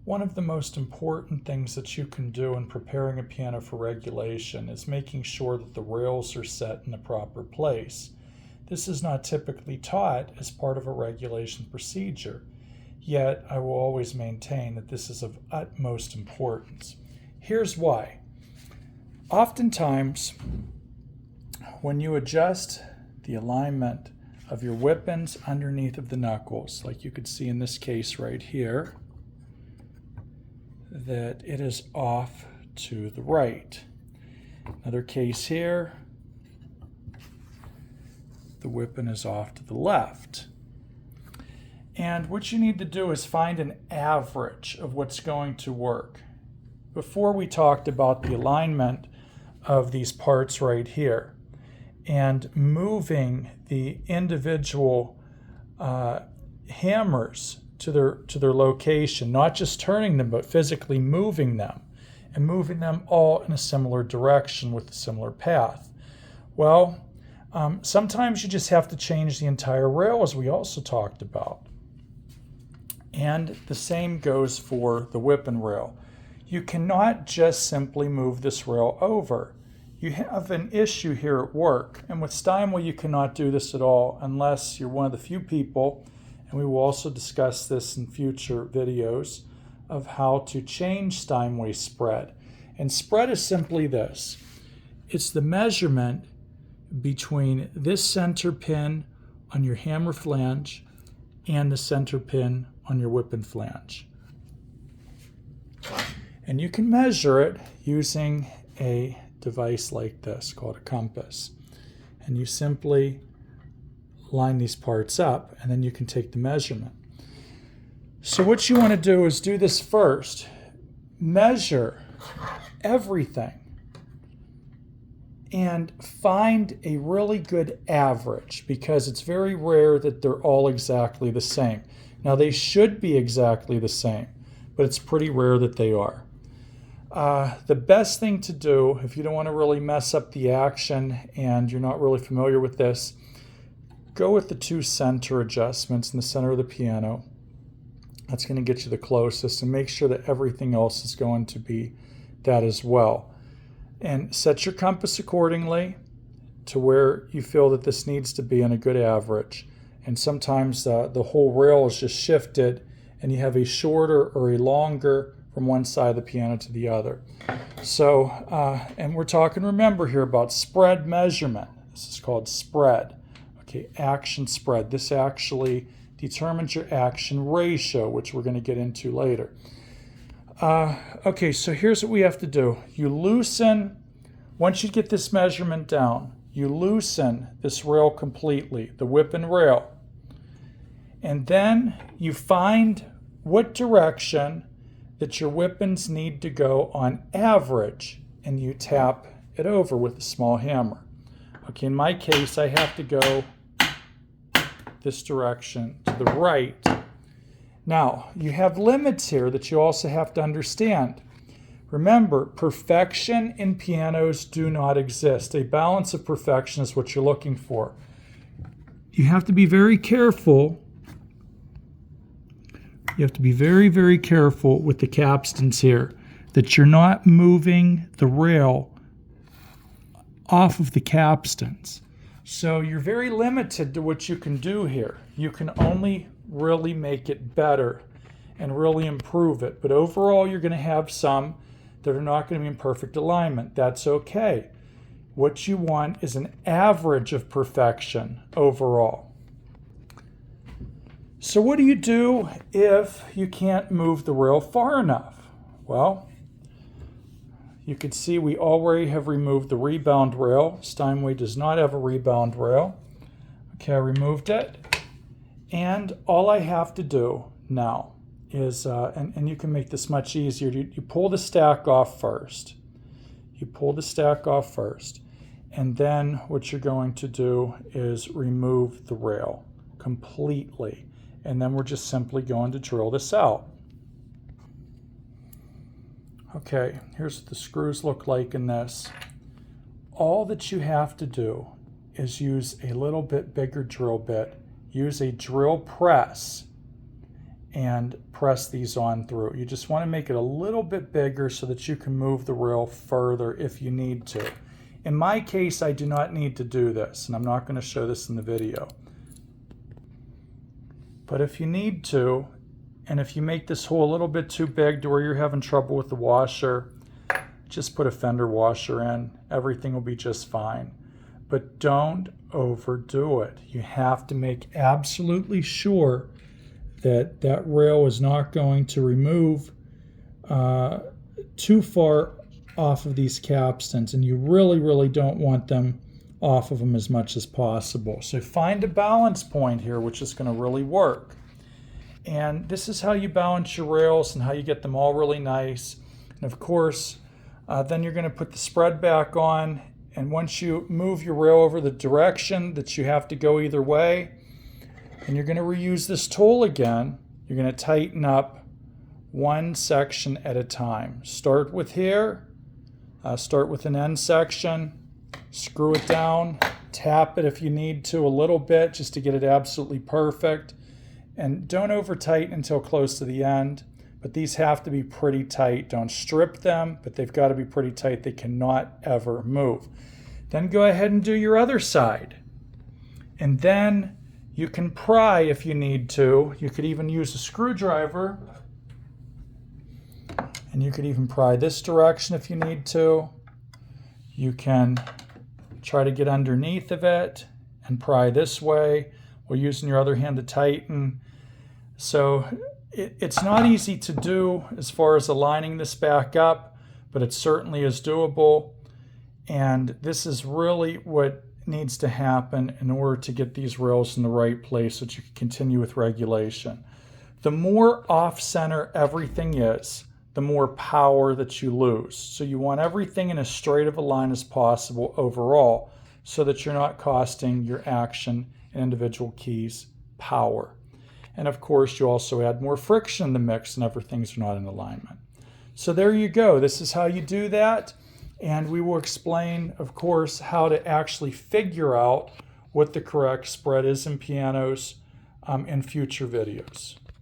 One of the most important things that you can do in preparing a piano for regulation is making sure that the rails are set in the proper place. This is not typically taught as part of a regulation procedure, yet I will always maintain that this is of utmost importance. Here's why. Oftentimes, when you adjust the alignment of your wippens underneath of the knuckles, like you could see in this case right here, that it is off to the right. Another case here, the wippen is off to the left. And what you need to do is find an average of what's going to work. Before we talked about the alignment of these parts right here and moving the individual hammers to their location, not just turning them, but physically moving them, and moving them all in a similar direction with a similar path. Well, sometimes you just have to change the entire rail, as we also talked about. And the same goes for the wippen rail. You cannot just simply move this rail over. You have an issue here at work, and with Steinway you cannot do this at all unless you're one of the few people, and we will also discuss this in future videos, of how to change Steinway spread. And spread is simply this. It's the measurement between this center pin on your hammer flange and the center pin on your wippen flange. And you can measure it using a device like this called a compass. And you simply line these parts up, and then you can take the measurement. So what you want to do is do this first. Measure everything and find a really good average, because it's very rare that they're all exactly the same. Now they should be exactly the same, but it's pretty rare that they are. The best thing to do, if you don't want to really mess up the action and you're not really familiar with this, go with the two center adjustments in the center of the piano. That's going to get you the closest, and make sure that everything else is going to be that as well. And set your compass accordingly to where you feel that this needs to be on a good average. And sometimes the whole rail is just shifted and you have a shorter or a longer from one side of the piano to the other. So, and we're talking, remember here, about spread measurement. This is called spread. Okay, action spread. This actually determines your action ratio, which we're going to get into later. Okay, so here's what we have to do. You loosen, once you get this measurement down, you loosen this rail completely, the wippen rail. And then you find what direction that your wippens need to go on average, and you tap it over with a small hammer. Okay, in my case, I have to go this direction to the right. Now, you have limits here that you also have to understand. Remember, perfection in pianos do not exist. A balance of perfection is what you're looking for. You have to be very careful. You have to be very, very careful with the capstans here, that you're not moving the rail off of the capstans. So you're very limited to what you can do here. You can only really make it better and really improve it. But overall, you're going to have some that are not going to be in perfect alignment. That's okay. What you want is an average of perfection overall. So what do you do if you can't move the rail far enough? Well, you can see we already have removed the rebound rail. Steinway does not have a rebound rail. Okay, I removed it. And all I have to do now is, and you can make this much easier, you pull the stack off first. You pull the stack off first. And then what you're going to do is remove the rail completely. And then we're just simply going to drill this out. Okay, here's what the screws look like in this. All that you have to do is use a little bit bigger drill bit, use a drill press, and press these on through. You just want to make it a little bit bigger so that you can move the rail further if you need to. In my case, I do not need to do this, and I'm not going to show this in the video. But if you need to, and if you make this hole a little bit too big to where you're having trouble with the washer, just put a fender washer in. Everything will be just fine. But don't overdo it. You have to make absolutely sure that that rail is not going to remove too far off of these capstans, and you really don't want them off of them as much as possible. So find a balance point here which is going to really work. And this is how you balance your rails and how you get them all really nice. And of course, then you're going to put the spread back on, and once you move your rail over the direction that you have to go either way, and you're going to reuse this tool again, you're going to tighten up one section at a time. Start with here, start with an end section, screw it down, tap it if you need to a little bit just to get it absolutely perfect, and don't over tighten until close to the end. But these have to be pretty tight. Don't strip them, but they've got to be pretty tight. They cannot ever move. Then go ahead and do your other side. And then you can pry if you need to. You could even use a screwdriver. And you could even pry this direction if you need to. You can try to get underneath of it and pry this way, or using your other hand to tighten. So it's not easy to do as far as aligning this back up, but it certainly is doable. And this is really what needs to happen in order to get these rails in the right place so that you can continue with regulation. The more off-center everything is, the more power that you lose. So you want everything in as straight of a line as possible overall so that you're not costing your action and individual keys power. And of course, you also add more friction in the mix and everything's not in alignment. So there you go. This is how you do that. And we will explain, of course, how to actually figure out what the correct spread is in pianos in future videos.